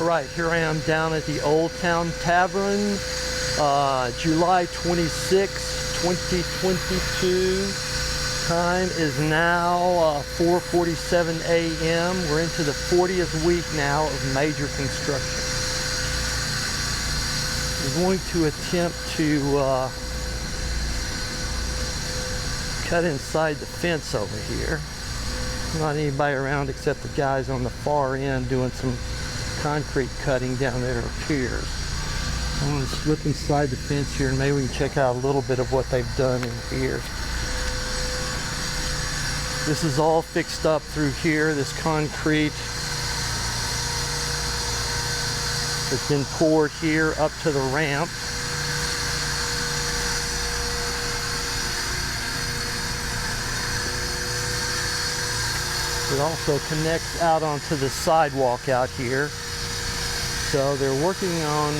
Alright, here I am down at the Old Town Tavern, July 26, 2022. Time is now 4:47 a.m. We're into the 40th week now of major construction. We're going to attempt to cut inside the fence over here. Not anybody around except the guys on the far end doing some concrete cutting down there at piers. I'm going to slip inside the fence here and maybe we can check out a little bit of what they've done in here. This is all fixed up through here. This concrete has been poured here up to the ramp. It also connects out onto the sidewalk out here. So they're working on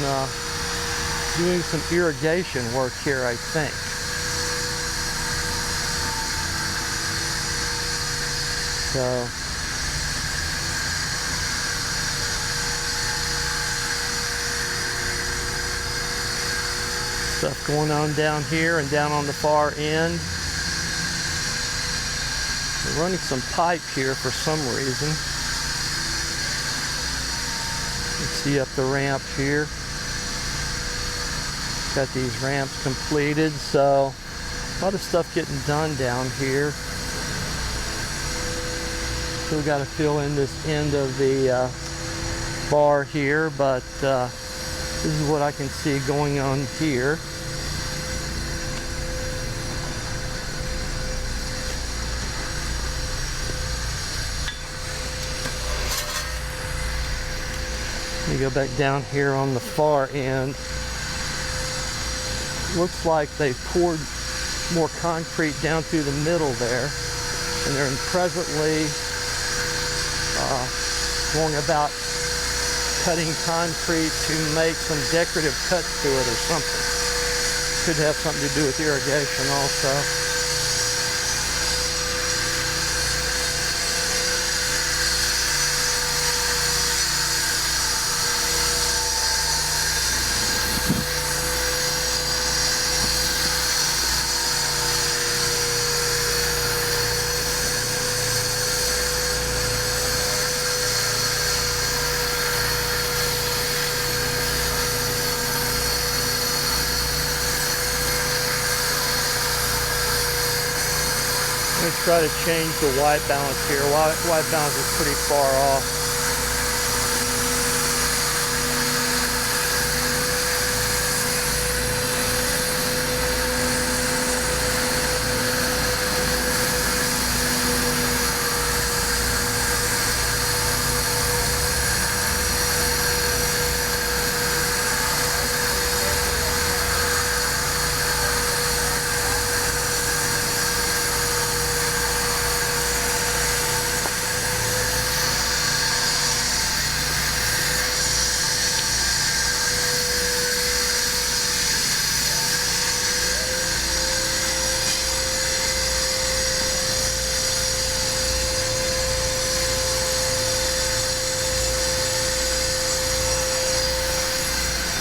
doing some irrigation work here, I think. So stuff going on down here and down on the far end. They're running some pipe here for some reason. You can see up the ramp here. Got these ramps completed, so a lot of stuff getting done down here. Still got to fill in this end of the bar here, but this is what I can see going on here. Let me go back down here on the far end. Looks like they poured more concrete down through the middle there, and they're presently going about cutting concrete to make some decorative cuts to it or something. Could have something to do with irrigation also. Let me try to change the white balance here. White balance is pretty far off.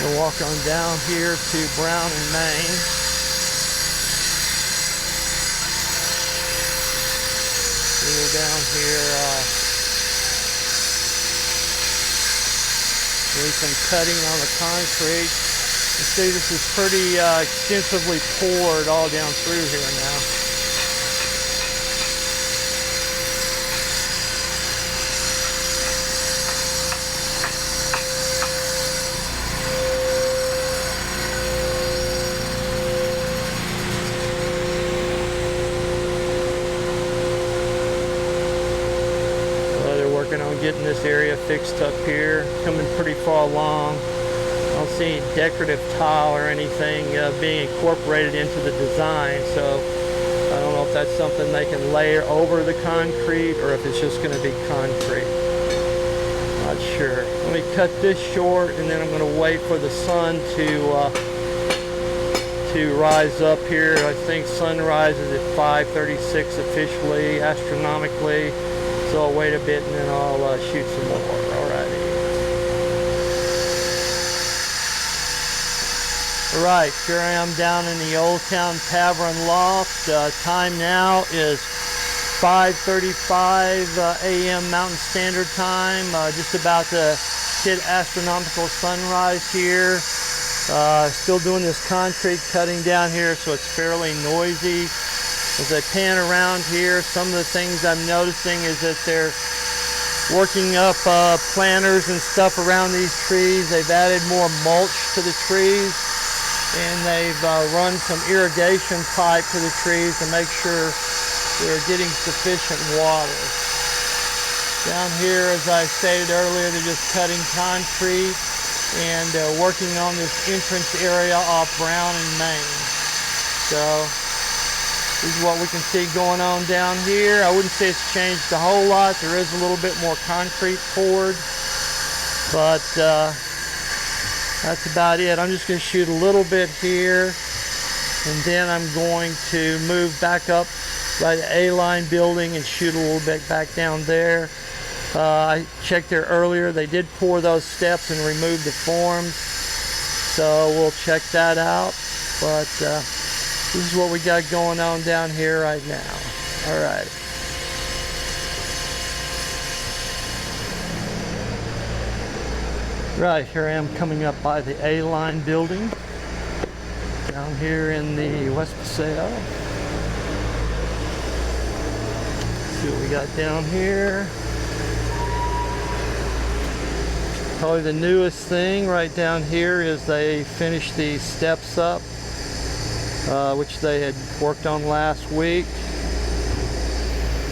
We'll walk on down here to Brown and Main. We go down here, doing some cutting on the concrete. You see this is pretty extensively poured all down through here now. On getting this area fixed up here, coming pretty far along. I don't see any decorative tile or anything being incorporated into the design, so I don't know if that's something they can layer over the concrete or if it's just going to be concrete. Not sure. Let me cut this short and then I'm going to wait for the sun to rise up here. I think sunrise is at 5:36 officially, astronomically. So I'll wait a bit and then I'll shoot some more. Alrighty. Right, here I am down in the Old Town Tavern Loft. Time now is 5:35 a.m. Mountain Standard Time. Just about to hit astronomical sunrise here. Still doing this concrete cutting down here, so it's fairly noisy. As I pan around here, some of the things I'm noticing is that they're working up planters and stuff around these trees. They've added more mulch to the trees, and they've run some irrigation pipe to the trees to make sure they're getting sufficient water. Down here, as I stated earlier, they're just cutting concrete and working on this entrance area off Brown and Main. So this is what we can see going on down here. I wouldn't say it's changed a whole lot. There is a little bit more concrete poured, but that's about it. I'm just going to shoot a little bit here, and then I'm going to move back up by the A-line building and shoot a little bit back down there. I checked there earlier. They did pour those steps and remove the forms, so we'll check that out. But this is what we got going on down here right now. All right. Right, here I am coming up by the A-line building down here in the West Paseo. See what we got down here. Probably the newest thing right down here is they finished the steps up, which they had worked on last week.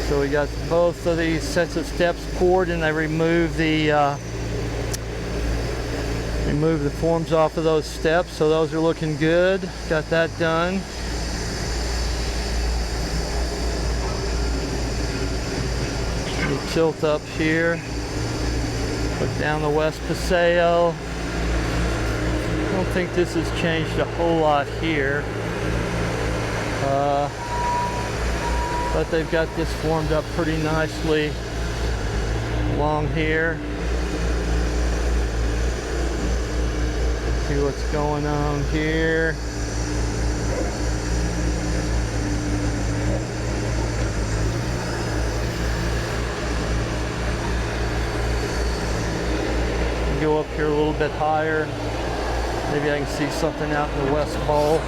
So we got both of these sets of steps poured, and they removed the forms off of those steps, so those are looking good. Got that done. You tilt up here, look down the West Paseo. I don't think this has changed a whole lot here, but they've got this formed up pretty nicely along here. See what's going on here. Go up here a little bit higher. Maybe I can see something out in the West Bowl.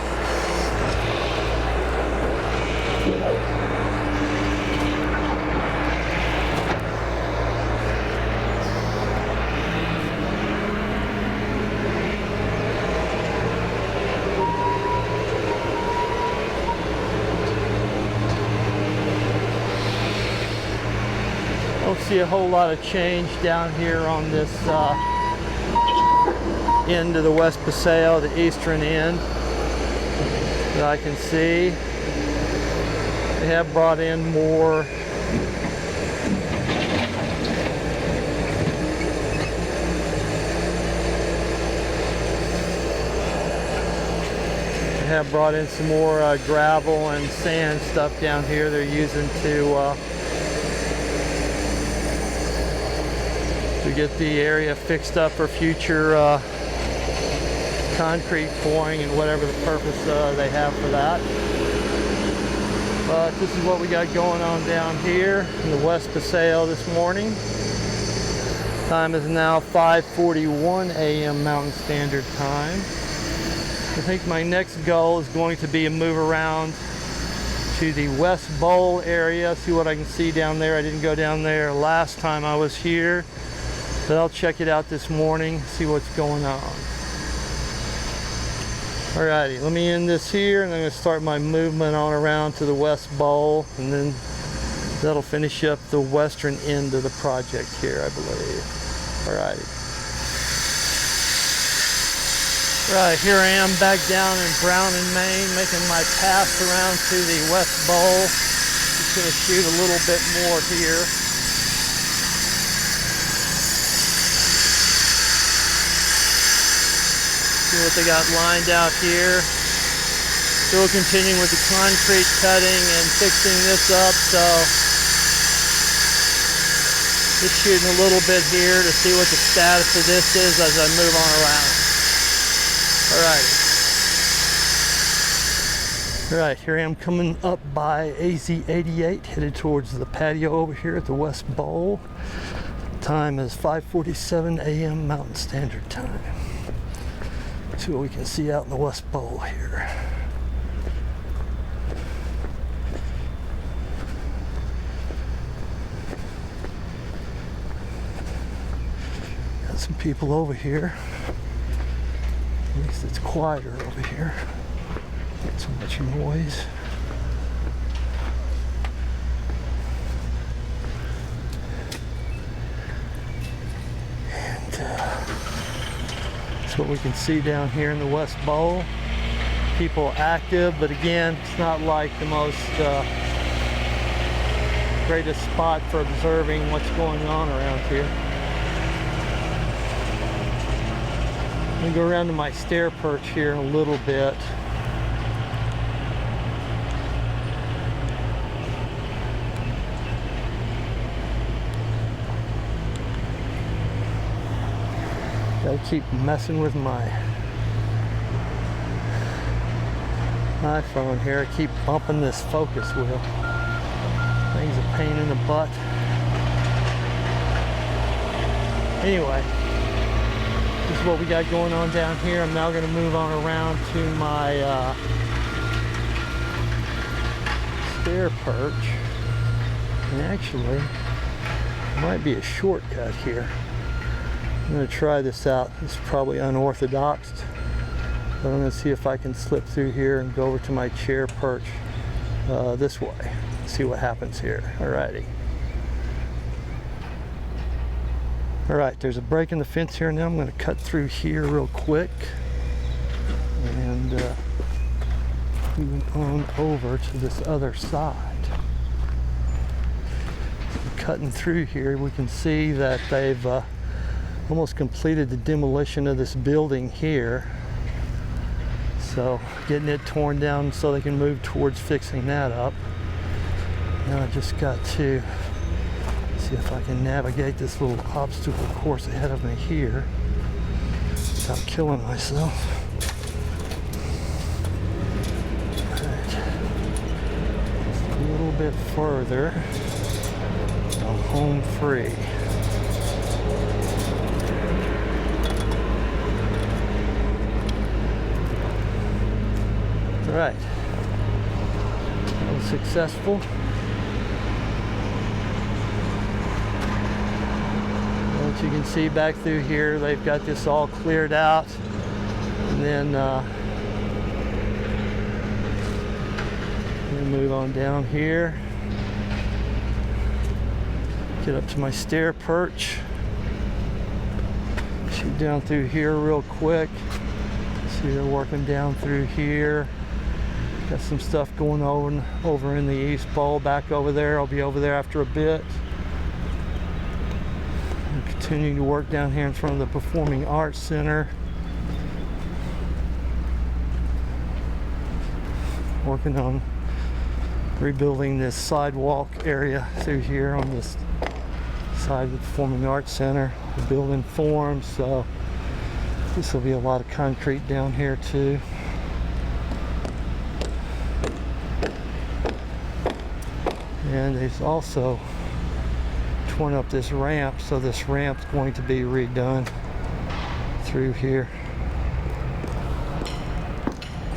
Don't see a whole lot of change down here on this end of the West Paseo, the eastern end, that I can see. They have brought in more some more gravel and sand stuff down here they're using to get the area fixed up for future concrete pouring and whatever the purpose they have for that. But this is what we got going on down here in the West Paseo this morning. Time is now 5:41 a.m. Mountain Standard Time. I think my next goal is going to be a move around to the West Bowl area, see what I can see down there. I didn't go down there last time I was here, but I'll check it out this morning, see what's going on. Alrighty, let me end this here, and I'm going to start my movement on around to the West Bowl, and then that'll finish up the western end of the project here, I believe. Alrighty. Right, here I am back down in Brown and Main, making my pass around to the West Bowl. Just going to shoot a little bit more here. See what they got lined out here. Still continuing with the concrete cutting and fixing this up, so just shooting a little bit here to see what the status of this is as I move on around. Alright. Right, here I am coming up by AZ88, headed towards the patio over here at the West Bowl. Time is 5:47 a.m. Mountain Standard Time. See what we can see out in the West Bowl here. Got some people over here. At least it's quieter over here. Not so much noise. And that's what we can see down here in the West Bowl. People active, but again, it's not like the most greatest spot for observing what's going on around here. I'm going to go around to my stair perch here a little bit. Gotta keep messing with my iPhone here. I keep bumping this focus wheel. Thing's a pain in the butt. Anyway, this is what we got going on down here. I'm now going to move on around to my stair perch. And actually, there might be a shortcut here. I'm going to try this out. It's probably unorthodox, but I'm going to see if I can slip through here and go over to my chair perch this way. See what happens here. Alrighty. Alright, there's a break in the fence here now. I'm going to cut through here real quick and move on over to this other side. Cutting through here, we can see that they've almost completed the demolition of this building here. So getting it torn down so they can move towards fixing that up. Now I just got to see if I can navigate this little obstacle course ahead of me here without killing myself. Right. Just a little bit further. I'm home free. Right, that was successful. As you can see back through here, they've got this all cleared out, and then we move on down here, get up to my stair perch, shoot down through here real quick. See, they're working down through here. Got some stuff going over in the East Bowl, back over there. I'll be over there after a bit. I'm continuing to work down here in front of the Performing Arts Center. Working on rebuilding this sidewalk area through here on this side of the Performing Arts Center. The building forms, so this will be a lot of concrete down here too. And they've also torn up this ramp, so this ramp's going to be redone through here.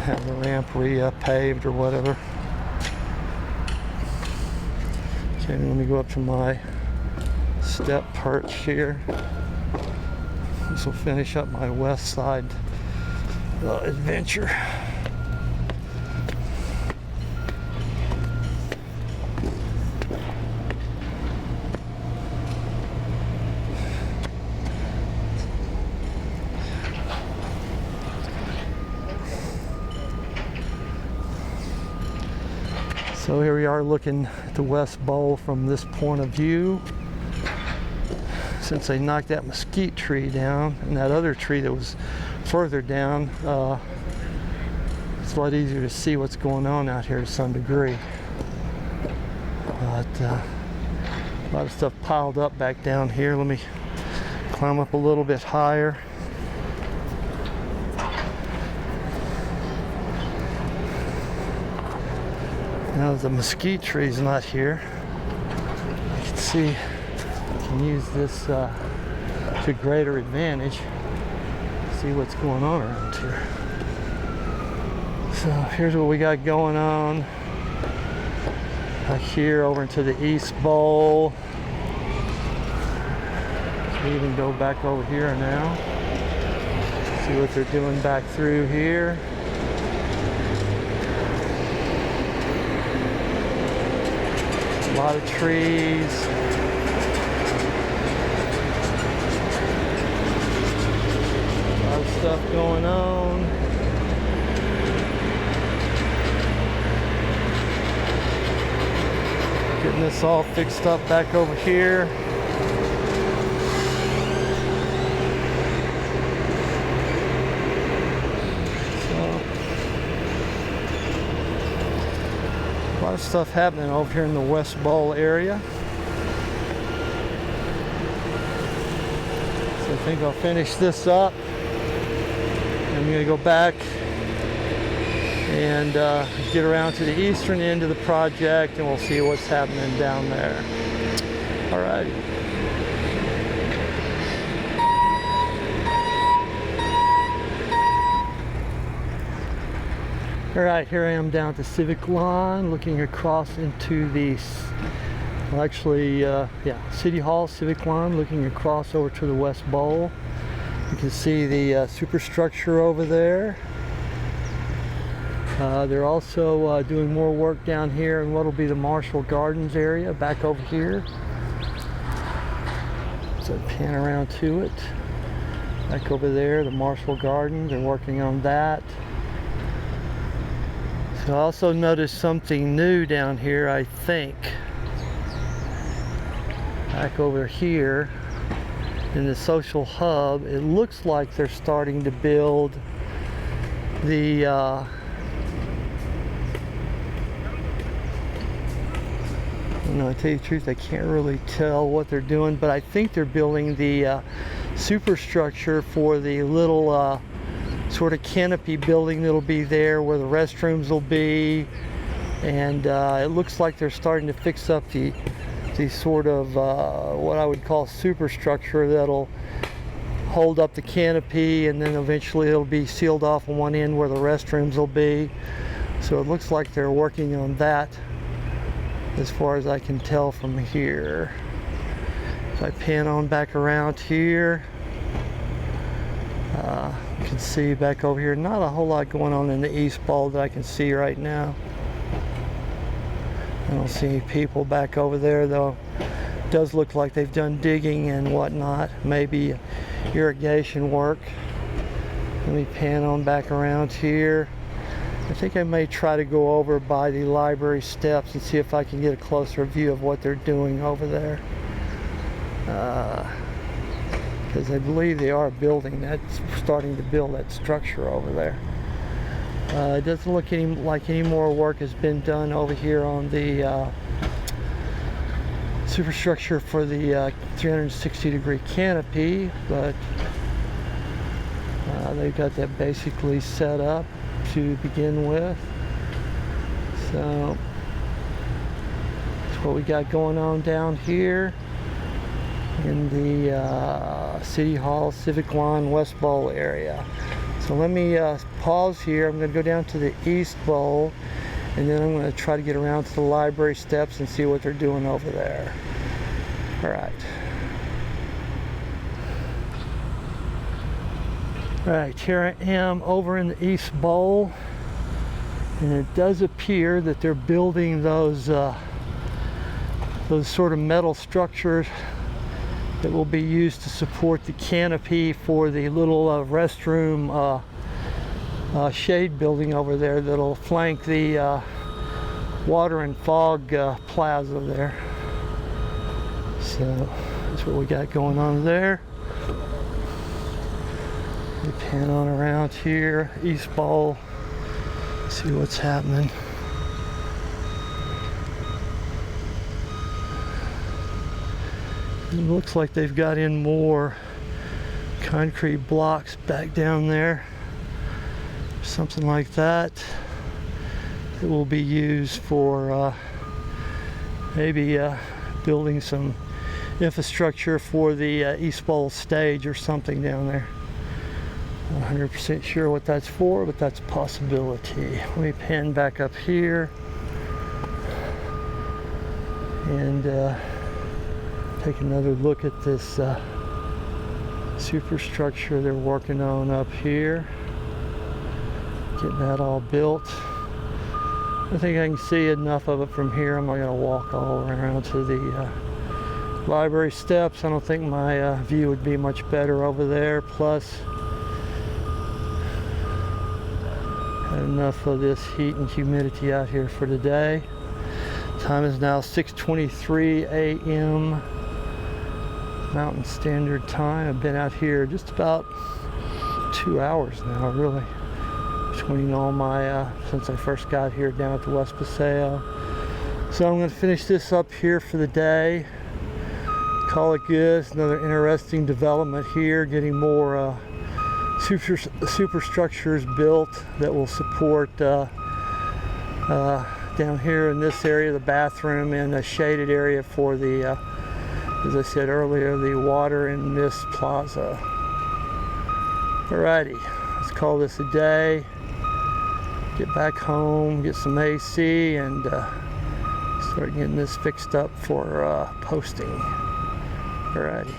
Have the ramp paved or whatever. Okay, let me go up to my step perch here. This will finish up my west side adventure. So here we are looking at the West Bowl from this point of view. Since they knocked that mesquite tree down and that other tree that was further down, it's a lot easier to see what's going on out here to some degree. But a lot of stuff piled up back down here. Let me climb up a little bit higher. Now the mesquite tree's not here. You can see I can use this to greater advantage. See what's going on around here. So here's what we got going on. Back here over into the East Bowl. We even go back over here now. See what they're doing back through here. A lot of trees. A lot of stuff going on. Getting this all fixed up back over here. A lot of stuff happening over here in the West Bowl area. So I think I'll finish this up. I'm going to go back and get around to the eastern end of the project, and we'll see what's happening down there. Alrighty. Alright, here I am down at the Civic Lawn, looking across into the, well, actually, City Hall, Civic Lawn, looking across over to the West Bowl. You can see the superstructure over there. They're also doing more work down here in what will be the Marshall Gardens area, back over here. So pan around to it. Back over there, the Marshall Gardens, they're working on that. So I also noticed something new down here, I think. Back over here in the social hub, it looks like they're starting to build the to tell you the truth, I can't really tell what they're doing, but I think they're building the superstructure for the little sort of canopy building that'll be there where the restrooms will be, and it looks like they're starting to fix up the sort of what I would call superstructure that'll hold up the canopy, and then eventually it'll be sealed off on one end where the restrooms will be. So it looks like they're working on that as far as I can tell from here. If I pan on back around here, you can see back over here, not a whole lot going on in the East Bowl that I can see right now. I don't see any people back over there, though. It does look like they've done digging and whatnot, maybe irrigation work. Let me pan on back around here. I think I may try to go over by the library steps and see if I can get a closer view of what they're doing over there. Because I believe they are building that, starting to build that structure over there. It doesn't look like any more work has been done over here on the superstructure for the 360-degree canopy, but they've got that basically set up to begin with. So that's what we got going on down here in the City Hall, Civic Lawn, West Bowl area. So let me pause here. I'm going to go down to the East Bowl, and then I'm going to try to get around to the library steps and see what they're doing over there. All right. Alright, here I am over in the East Bowl, and it does appear that they're building those sort of metal structures that will be used to support the canopy for the little restroom shade building over there that'll flank the water and fog plaza there. So that's what we got going on there. We pan on around here, East Bowl, see what's happening. It looks like they've got in more concrete blocks back down there, something like that. it will be used for maybe building some infrastructure for the East Bowl stage or something down there. Not 100% sure what that's for, but that's a possibility. Let me pan back up here and take another look at this superstructure they're working on up here. Getting that all built. I think I can see enough of it from here. I'm not going to walk all around to the library steps. I don't think my view would be much better over there. Plus, had enough of this heat and humidity out here for today. Time is now 6:23 a.m. Mountain Standard Time. I've been out here just about 2 hours now, really, between all my since I first got here down at the West Paseo. So I'm going to finish this up here for the day. Call it good. It's another interesting development here, getting more superstructures built that will support down here in this area, the bathroom, and a shaded area for the, as I said earlier, the water and mist plaza. Alrighty, let's call this a day. Get back home, get some AC, and start getting this fixed up for posting. Alrighty.